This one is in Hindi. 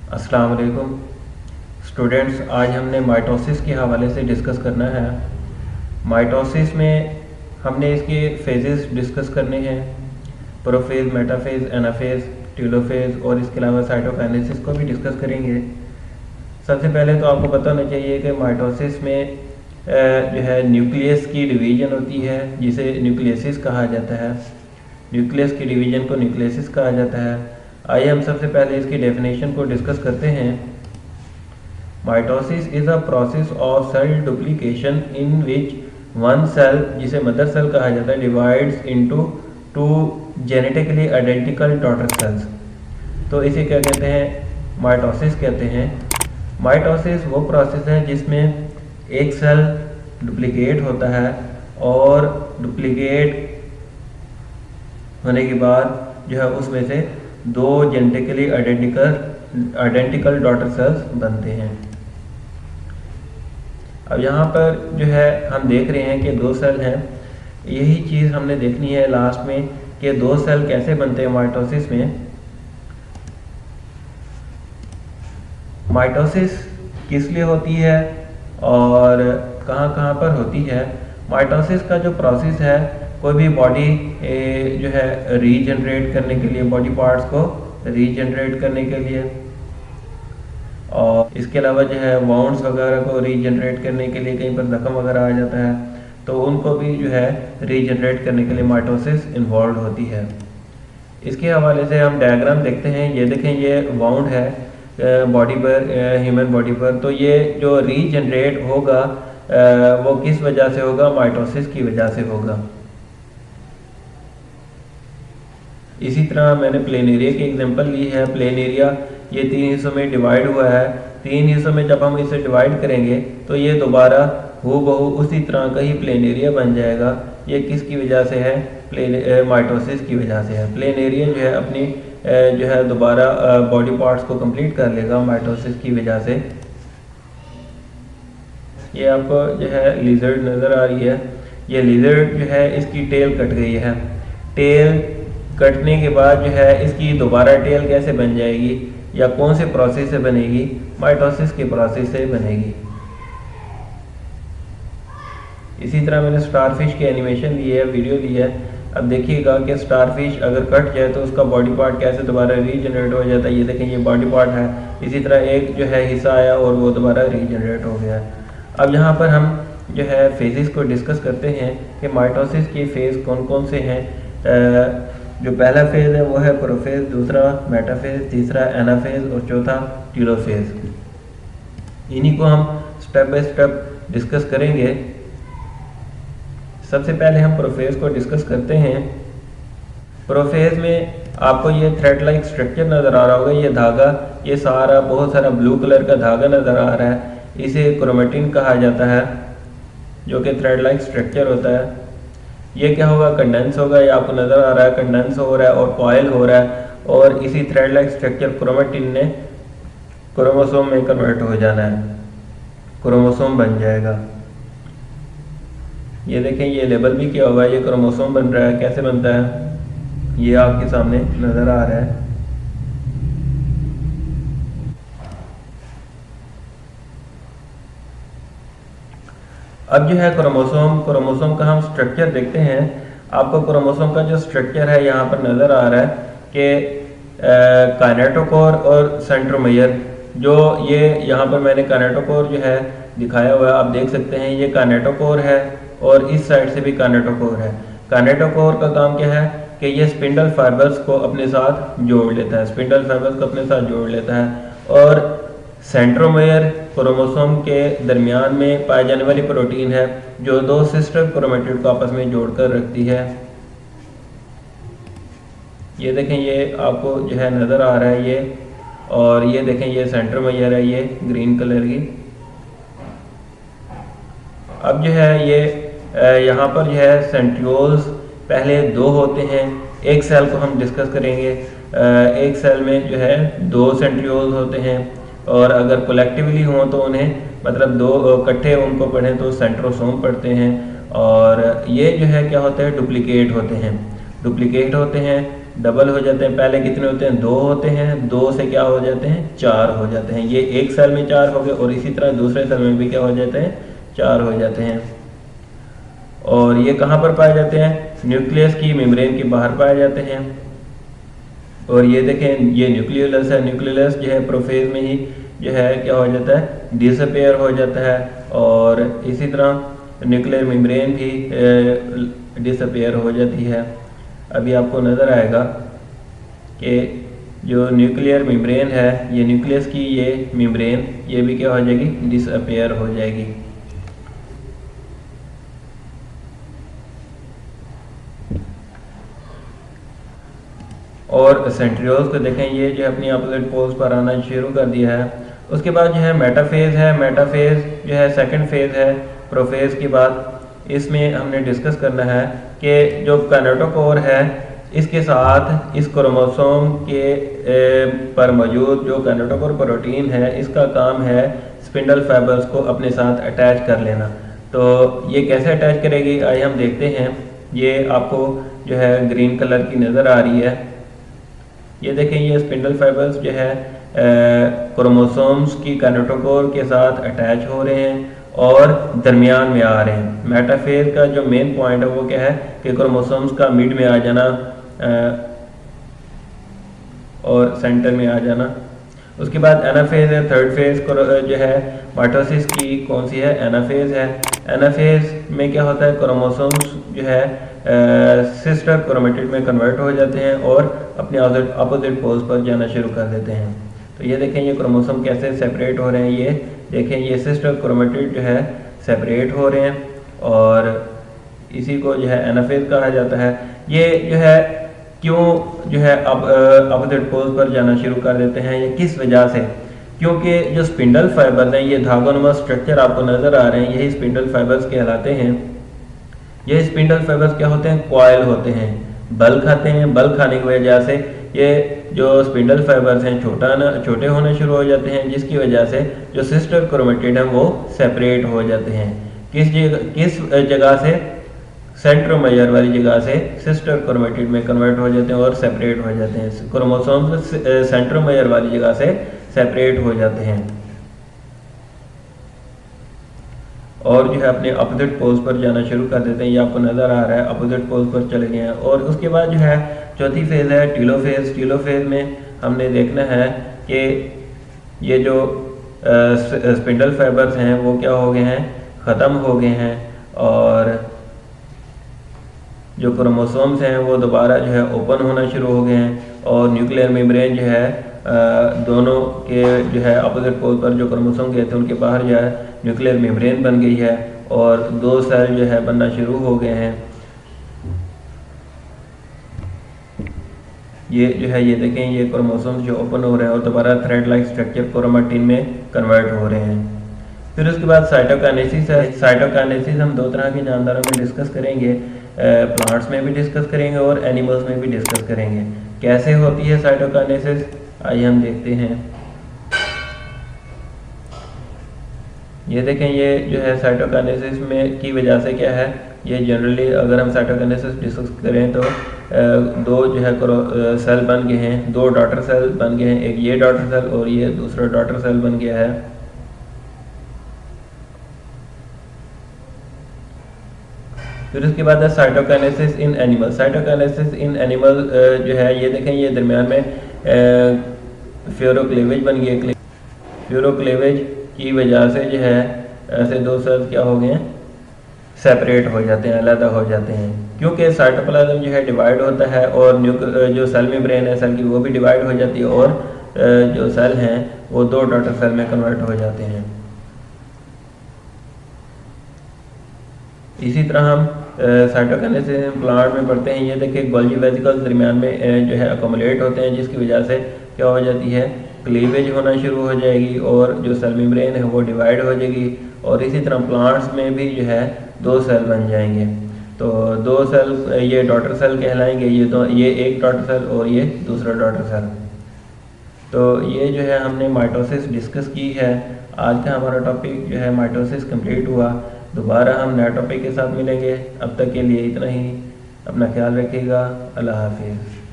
अस्सलाम वालेकुम स्टूडेंट्स, आज हमने माइटोसिस के हवाले से डिस्कस करना है। माइटोसिस में हमने इसके फेजेस डिस्कस करने हैं, प्रोफेज, मेटाफेज, एनाफेज, टीलोफेज और इसके अलावा साइटोकाइनेसिस को भी डिस्कस करेंगे। सबसे पहले तो आपको पता होना चाहिए कि माइटोसिस में जो है न्यूक्लियस की डिवीज़न होती है जिसे न्यूक्लियसिस कहा जाता है। न्यूक्लियस की डिवीज़न को न्यूक्लियसिस कहा जाता है। आइए हम सबसे पहले इसकी डेफिनेशन को डिस्कस करते हैं। Mitosis is a process of cell duplication in which one cell, जिसे मदर सेल कहा जाता है, divides into two genetically identical daughter cells. तो इसे क्या कहते हैं? माइटोसिस कहते हैं। माइटोसिस वो प्रोसेस है जिसमें एक सेल डुप्लीकेट होता है और डुप्लीकेट होने के बाद जो है उसमें से दो जेनेटिकली आइडेंटिकल डॉटर सेल्स बनते हैं। अब यहाँ पर जो है हम देख रहे हैं कि दो सेल हैं। यही चीज़ हमने देखनी है लास्ट में कि दो सेल कैसे बनते हैं माइटोसिस में। माइटोसिस किस लिए होती है और कहाँ कहाँ पर होती है? माइटोसिस का जो प्रोसेस है, कोई भी बॉडी जो है रीजनरेट करने के लिए, बॉडी पार्ट्स को रीजनरेट करने के लिए, और इसके अलावा जो है वाउंड्स वगैरह को रीजनरेट करने के लिए, कहीं पर जख्म वगैरह आ जाता है तो उनको भी जो है रीजनरेट करने के लिए माइटोसिस इन्वॉल्व होती है। इसके हवाले से हम डायग्राम देखते हैं। ये देखें, ये वाउंड है बॉडी पर, ह्यूमन बॉडी पर। तो ये जो रीजनरेट होगा वो किस वजह से होगा? माइटोसिस की वजह से होगा। इसी तरह मैंने प्लेन एरिया की एग्जांपल ली है। प्लेन एरिया ये 3 हिस्सों में डिवाइड हुआ है। 3 हिस्सों में जब हम इसे डिवाइड करेंगे तो ये दोबारा हूबहू उसी तरह का ही प्लेन एरिया बन जाएगा। ये किसकी वजह से है? माइटोसिस की वजह से है। प्लेन एरिया जो है अपनी जो है दोबारा बॉडी पार्ट्स को कंप्लीट कर लेगा माइटोसिस की वजह से। ये आपको जो है लिजर्ड नज़र आ रही है। ये लिजर्ड जो है इसकी टेल कट गई है। टेल कटने के बाद जो है इसकी दोबारा टेल कैसे बन जाएगी या कौन से प्रोसेस से बनेगी? माइटोसिस के प्रोसेस से बनेगी। इसी तरह मैंने स्टारफिश की एनिमेशन ली है, वीडियो ली है। अब देखिएगा कि स्टारफिश अगर कट जाए तो उसका बॉडी पार्ट कैसे दोबारा रीजनरेट हो जाता है। ये देखें, ये बॉडी पार्ट है। इसी तरह एक जो है हिस्सा आया और वो दोबारा रीजनरेट हो गया। अब यहाँ पर हम जो है फेजेस को डिस्कस करते हैं कि माइटोसिस के फेज कौन कौन से हैं। जो पहला फेज है वो है प्रोफेज, दूसरा मेटाफेज, तीसरा एनाफेज और चौथा टीलोफेज। इन्हीं को हम स्टेप बाय स्टेप डिस्कस करेंगे। सबसे पहले हम प्रोफेज को डिस्कस करते हैं। प्रोफेज में आपको ये थ्रेड लाइक स्ट्रक्चर नज़र आ रहा होगा। ये धागा, ये सारा बहुत सारा ब्लू कलर का धागा नज़र आ रहा है। इसे क्रोमेटिन कहा जाता है, जो कि थ्रेड लाइक स्ट्रक्चर होता है। ये क्या होगा? कंडेंस होगा। ये आपको नज़र आ रहा है, कंडेंस हो रहा है और कॉइल हो रहा है। और इसी थ्रेड लाइक स्ट्रक्चर क्रोमेटिन ने क्रोमोसोम में कन्वर्ट हो जाना है, क्रोमोसोम बन जाएगा। ये देखें, ये लेबल भी किया हुआ है। ये क्रोमोसोम बन रहा है। कैसे बनता है ये आपके सामने नज़र आ रहा है। अब जो है क्रोमोसोम का हम स्ट्रक्चर देखते हैं। आपको क्रोमोसोम का जो स्ट्रक्चर है यहाँ पर नज़र आ रहा है कि काइनेटोकोर और सेंट्रोमियर, जो ये यहाँ पर मैंने काइनेटोकोर जो है दिखाया हुआ है, आप देख सकते हैं। ये काइनेटोकोर है और इस साइड से भी काइनेटोकोर है। काइनेटोकोर का काम क्या है कि ये स्पिंडल फाइबर्स को अपने साथ जोड़ लेता है, स्पिंडल फाइबर्स को अपने साथ जोड़ लेता है। और सेंट्रोमियर क्रोमोसोम के दरमियान में पाई जाने वाली प्रोटीन है जो दो सिस्टर क्रोमेटिड को आपस में जोड़कर रखती है। ये देखें, ये आपको जो है नज़र आ रहा है ये। और ये देखें, ये सेंट्रोमियर है, ये ग्रीन कलर की। अब जो है ये यहाँ पर जो है सेंट्रियोल्स पहले दो होते हैं। एक सेल को हम डिस्कस करेंगे। एक सेल में जो है दो सेंट्रियोल्स होते हैं और अगर कलेक्टिवली हों तो उन्हें, मतलब दो इकट्ठे उनको पढ़ें तो सेंट्रोसोम पढ़ते हैं। और ये जो है क्या होते हैं? डुप्लीकेट होते हैं। डबल हो जाते हैं। पहले कितने होते हैं, 2 होते हैं, 2 से क्या हो जाते हैं, 4 हो जाते हैं। ये एक सेल में 4 हो गए और इसी तरह दूसरे सेल में भी क्या हो जाते हैं, 4 हो जाते हैं। और ये कहाँ पर पाए जाते हैं, न्यूक्लियस की मेम्ब्रेन के बाहर पाए जाते हैं। और ये देखें, ये न्यूक्लियोलस है, न्यूक्लियोलस जो है प्रोफेज में ही जो है क्या हो जाता है, डिसअपेयर हो जाता है। और इसी तरह न्यूक्लियर मेम्ब्रेन भी डिसअपेयर हो जाती है। अभी आपको नज़र आएगा कि जो न्यूक्लियर मेम्ब्रेन है, ये न्यूक्लियस की ये मेम्ब्रेन ये भी क्या हो जाएगी, डिसअपेयर हो जाएगी। और सेंट्रियोल्स को देखें, ये जो अपनी अपोजिट पोल्स पर आना शुरू कर दिया है। उसके बाद जो है मेटाफेज है, मेटाफेज जो है सेकंड फेज है प्रोफेज के बाद। इसमें हमने डिस्कस करना है कि जो काइनेटोकोर है इसके साथ इस क्रोमोसोम के पर मौजूद जो काइनेटोकोर प्रोटीन है, इसका काम है स्पिंडल फाइबर्स को अपने साथ अटैच कर लेना। तो ये कैसे अटैच करेगी, आइए हम देखते हैं। ये आपको जो है ग्रीन कलर की नज़र आ रही है। ये देखें, ये स्पिंडल फाइबर्स जो है क्रोमोसोम्स की काइनेटोकोर के साथ अटैच हो रहे हैं और दरमियान में आ रहे हैं। मेटाफेज का जो मेन पॉइंट है वो क्या है कि क्रोमोसोम्स का मिड में आ जाना और सेंटर में आ जाना। उसके बाद एनाफेज है, थर्ड फेज जो है माइटोसिस की कौन सी है, एनाफेज है। एनाफेज में क्या होता है, क्रोमोसोम्स जो है सिस्टर क्रोमेटिड में कन्वर्ट हो जाते हैं और अपने अपोजिट पोल्स पर जाना शुरू कर देते हैं। तो ये देखें, ये क्रोमोसोम कैसे सेपरेट हो रहे हैं। ये देखें, ये सिस्टर क्रोमेटिड जो है सेपरेट हो रहे हैं और इसी को जो है एनाफेज कहा जाता है। ये जो है क्यों जो है अब अपोजिट पोल्स पर जाना शुरू कर देते हैं, ये किस वजह से, क्योंकि जो स्पिंडल फाइबर्स हैं, ये धागोनुमा स्ट्रक्चर आपको नजर आ रहे हैं, यही स्पिंडल फाइबर्स कहलाते हैं। ये स्पिंडल फाइबर्स क्या होते हैं, कॉइल होते हैं, बल खाते हैं। बल खाने की वजह से ये जो स्पिंडल फाइबर्स हैं छोटे होने शुरू हो जाते हैं, जिसकी वजह से जो सिस्टर क्रोमेटिड हैं वो सेपरेट हो जाते हैं। किस जगह से, सेंट्रोमेयर वाली जगह से सिस्टर क्रोमेटिड में कन्वर्ट हो जाते हैं और सेपरेट हो जाते हैं। क्रोमोसोम्स सेंट्रोमेयर वाली जगह से सेपरेट हो जाते हैं और जो है अपने अपोजिट पोल्स पर जाना शुरू कर देते हैं। ये आपको नज़र आ रहा है, अपोजिट पोल्स पर चले गए हैं। और उसके बाद जो है चौथी फेज़ है टीलोफेज। टीलोफेज में हमने देखना है कि ये जो स्पिंडल फाइबर्स हैं वो क्या हो गए हैं, ख़त्म हो गए हैं और जो क्रोमोसोम्स हैं वो दोबारा जो है ओपन होना शुरू हो गए हैं और न्यूक्लियर मेम्ब्रेन जो है दोनों के जो है अपोजिट पोल पर जो क्रोमोसोम गए थे उनके बाहर जो है न्यूक्लियर मेम्ब्रेन बन गई है और 2 सेल जो है बनना शुरू हो गए हैं। ये जो है, ये देखें, ये क्रोमोसोम्स जो ओपन हो रहे हैं और दोबारा थ्रेड लाइक स्ट्रक्चर क्रोमेटिन में कन्वर्ट हो रहे हैं। फिर उसके बाद साइटोकाइनेसिस है। साइटोकाइनेसिस हम 2 तरह के जानदारों में डिस्कस करेंगे, प्लांट्स में भी डिस्कस करेंगे और एनिमल्स में भी डिस्कस करेंगे। कैसे होती है साइटोकाइनेसिस, आइए हम देखते हैं। ये देखें, ये जो है साइटोकाइनेसिस में की वजह से क्या है, ये जनरली अगर हम साइटोकाइनेसिस डिस्कस करें तो 2 जो है सेल बन गए हैं, 2 डॉटर सेल बन गए हैं, एक ये डॉटर सेल और ये दूसरा डॉटर सेल बन गया है। फिर उसके बाद है cytokinesis in animal. Cytokinesis in animal जो है, ये देखें, ये दरमियान में फ्लोरोक्लेवेज बन गया। फ्लोरोक्लेवेज की वजह से जो है ऐसे 2 सेल्स क्या हो गए हैं, सेपरेट हो जाते हैं, अलग हो जाते हैं। क्योंकि साइटोप्लाज्म जो है डिवाइड होता है और जो सेल मेम्ब्रेन है सेल की वो भी डिवाइड हो जाती है और जो सेल हैं वो 2 डॉटर सेल में कन्वर्ट हो जाते हैं। इसी तरह हम साइटोकाइनेसिस प्लांट में पढ़ते हैं। ये देखिए, गोल्जी वेसिकल्स दरमियान में जो है अकोमुलेट होते हैं, जिसकी वजह से क्या हो जाती है, क्लीवेज होना शुरू हो जाएगी और जो सेल मेम्ब्रेन है वो डिवाइड हो जाएगी। और इसी तरह प्लांट्स में भी जो है 2 सेल बन जाएंगे। तो 2 सेल ये डॉटर सेल कहलाएंगे, ये एक डॉटर सेल और ये दूसरा डॉटर सेल। तो ये जो है हमने माइटोसिस डिस्कस की है। आज का हमारा टॉपिक जो है माइटोसिस कंप्लीट हुआ। दोबारा हम नए टॉपिक के साथ मिलेंगे। अब तक के लिए इतना ही। अपना ख्याल रखिएगा। अल्लाह हाफिज़।